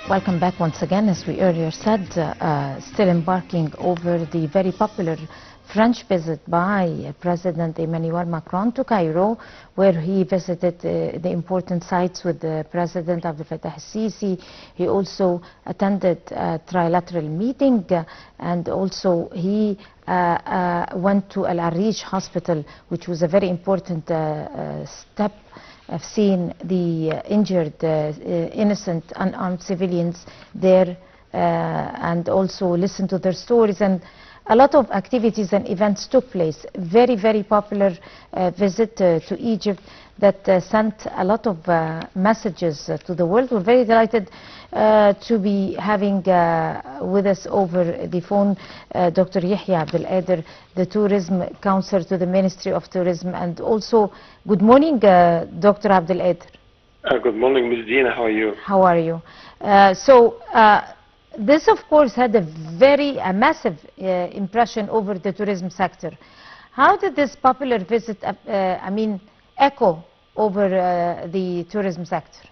Welcome back once again. As we earlier said, still embarking over the very popular French visit by President Emmanuel Macron to Cairo, where he visited the important sites with the President Abdul al-Sisi. He also attended a trilateral meeting, and also he went to Al Arish Hospital, which was a very important step. I've seen the injured, innocent, unarmed civilians there, and also listened to their stories, and a lot of activities and events took place. Very, very popular visit to Egypt that sent a lot of messages to the world. We're very delighted to be having with us over the phone Dr. Yehya Abdul, the Tourism Counselor to the Ministry of Tourism. And also, good morning, Dr. Abdul. Good morning, Ms. Dina. How are you? How are you? This, of course, had a massive impression over the tourism sector. How did this popular visit, echo over the tourism sector?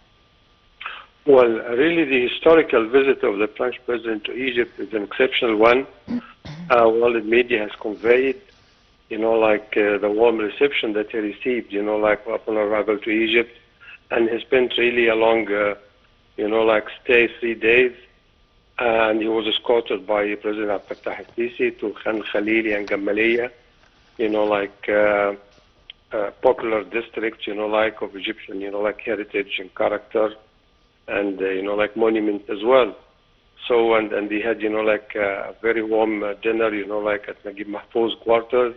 Well, really, the historical visit of the French president to Egypt is an exceptional one. World media has conveyed, the warm reception that he received, upon arrival to Egypt, and he spent really a long, stay, 3 days. And he was escorted by President Abdul al-Sisi to Khan Khalili and Gamaliya, popular districts, of Egyptian, heritage and character, and, monument as well. So, and they had, a very warm dinner, at Naguib Mahfouz quarters.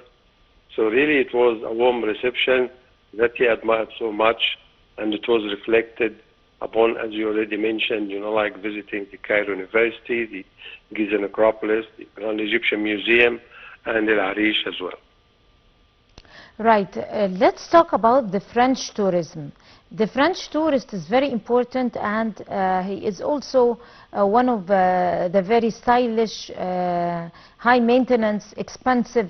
So really it was a warm reception that he admired so much, and it was reflected upon, as you already mentioned, visiting the Cairo University, the Giza Necropolis, the Grand Egyptian Museum, and Al Arish as well. Right. Let's talk about the French tourism. The French tourist is very important, and he is also one of the very stylish, high maintenance, expensive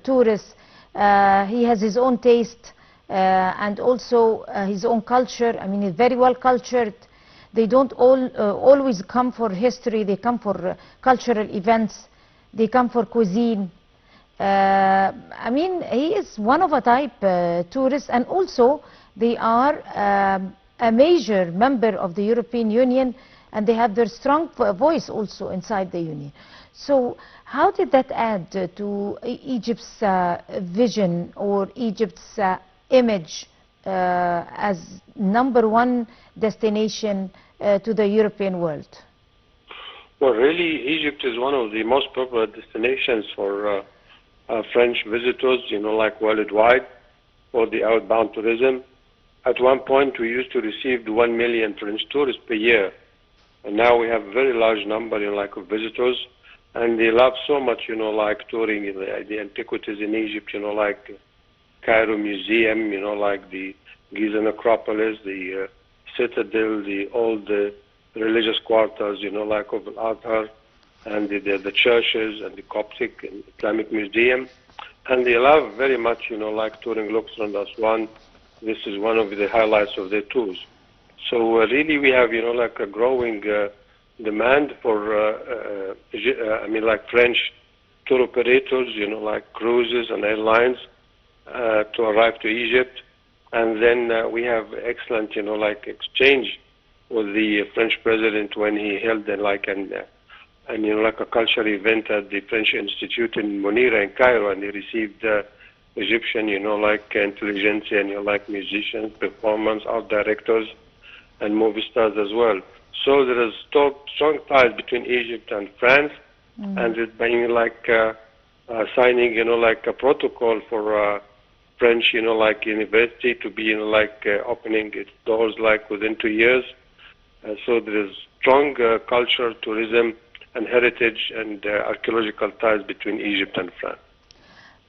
tourists. He has his own taste. And also his own culture. He's very well cultured. They don't always come for history. They come for cultural events. They come for cuisine. He is one of a type tourist, and also they are a major member of the European Union, and they have their strong voice also inside the Union. So how did that add to Egypt's vision, or Egypt's image as #1 destination to the European world? Well, really, Egypt is one of the most popular destinations for French visitors, worldwide, for the outbound tourism. At one point, we used to receive 1 million French tourists per year, and now we have a very large number, of visitors, and they love so much, touring the antiquities in Egypt, Cairo Museum, the Giza Necropolis, the Citadel, the old religious quarters, of Al-Azhar, and the churches, and the Coptic and Islamic Museum. And they love very much, touring Luxor and Aswan. This is one of the highlights of their tours. So really we have, a growing demand for, French tour operators, cruises and airlines, to arrive to Egypt. And then we have excellent, exchange with the French president when he held a cultural event at the French Institute in Monira in Cairo, and he received Egyptian, intelligentsia, and musicians, performance, art directors, and movie stars as well. So there is strong ties between Egypt and France, and it's being signing, a protocol for French, university to be, opening its doors, within 2 years. So there is strong culture, tourism, and heritage and archaeological ties between Egypt and France.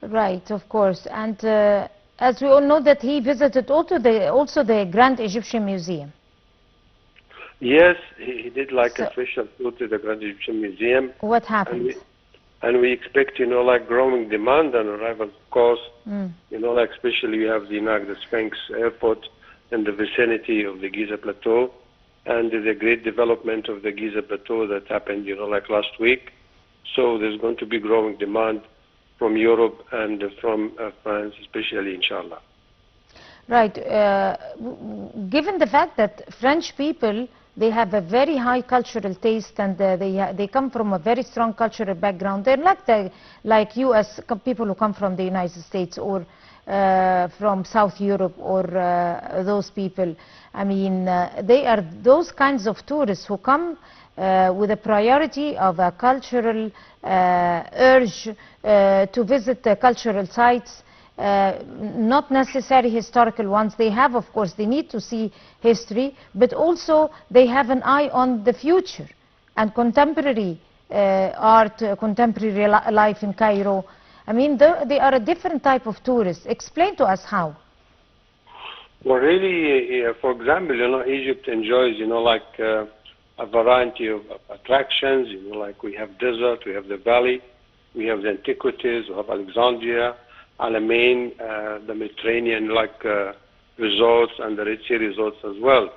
Right, of course. And as we all know, that he visited also the Grand Egyptian Museum. Yes, he did a special tour to the Grand Egyptian Museum. What happened? And we expect, growing demand and arrival costs. Especially we have the Sphinx Airport in the vicinity of the Giza Plateau. and the great development of the Giza Plateau that happened, like last week. So there's going to be growing demand from Europe and from France, especially, inshallah. Right. Given the fact that French people, they have a very high cultural taste, and they come from a very strong cultural background. They're not like you as people who come from the United States or from South Europe or those people. I mean, they are those kinds of tourists who come with a priority of a cultural urge to visit the cultural sites. Not necessarily historical ones. They have, of course, they need to see history, but also they have an eye on the future and contemporary art, contemporary life in Cairo. I mean, they are a different type of tourists. Explain to us how. Well, really, for example, Egypt enjoys, like a variety of attractions. Like we have desert, we have the valley, we have the antiquities, we have Alexandria, Alamein, the Mediterranean resorts, and the Red Sea resorts as well.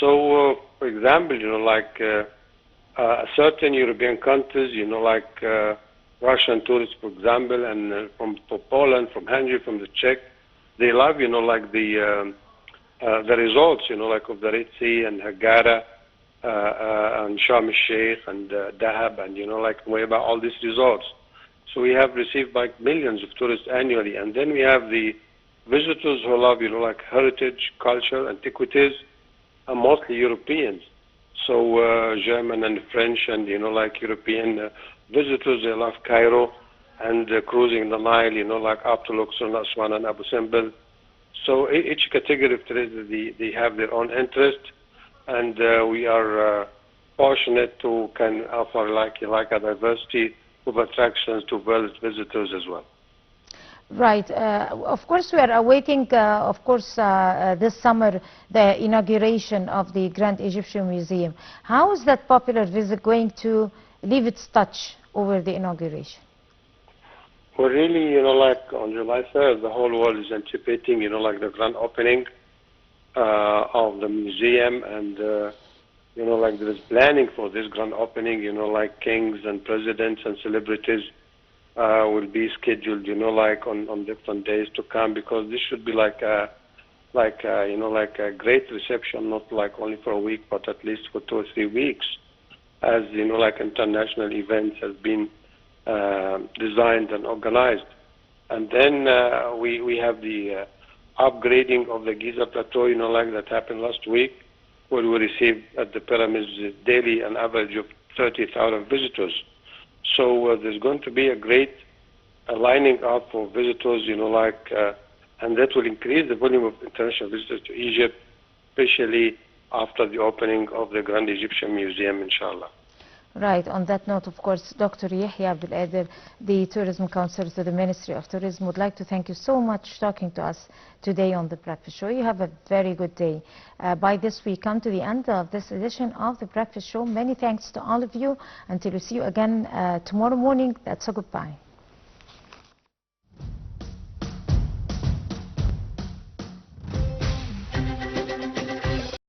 So, for example, like certain European countries, like Russian tourists, for example, and from Poland, from Hungary, from the Czech, they love, like the resorts, like of the Red Sea and Hagara and Sharm el-Sheikh and Dahab and, like Nueva, all these resorts. So we have received like millions of tourists annually. And then we have the visitors who love, like heritage, culture, antiquities, and mostly Europeans. So German and French and, like European visitors, they love Cairo and cruising the Nile, like up to Luxor, Aswan, and Abu Simbel. So each category of tourists, they have their own interest, and we are fortunate to can offer like a diversity of attractions to world visitors as well. Right. Of course, we are awaiting, this summer, the inauguration of the Grand Egyptian Museum. How is that popular visit going to leave its touch over the inauguration? Well, really, like on July 3rd, the whole world is anticipating, like the grand opening of the museum, and like there is planning for this grand opening, like kings and presidents and celebrities will be scheduled, like on different days to come, because this should be like a great reception, not like only for a week, but at least for 2 or 3 weeks, as like international events have been designed and organized. And then we have the upgrading of the Giza Plateau, like that happened last week, where we received at the pyramids daily an average of 30,000 visitors. So there's going to be a great lining up for visitors, and that will increase the volume of international visitors to Egypt, especially after the opening of the Grand Egyptian Museum, inshallah. Right. On that note, of course, Dr. Yehya Abdul, the Tourism Counselor to the Ministry of Tourism, would like to thank you so much talking to us today on The Breakfast Show. You have a very good day. By this, we come to the end of this edition of The Breakfast Show. Many thanks to all of you. Until we see you again tomorrow morning, that's a goodbye.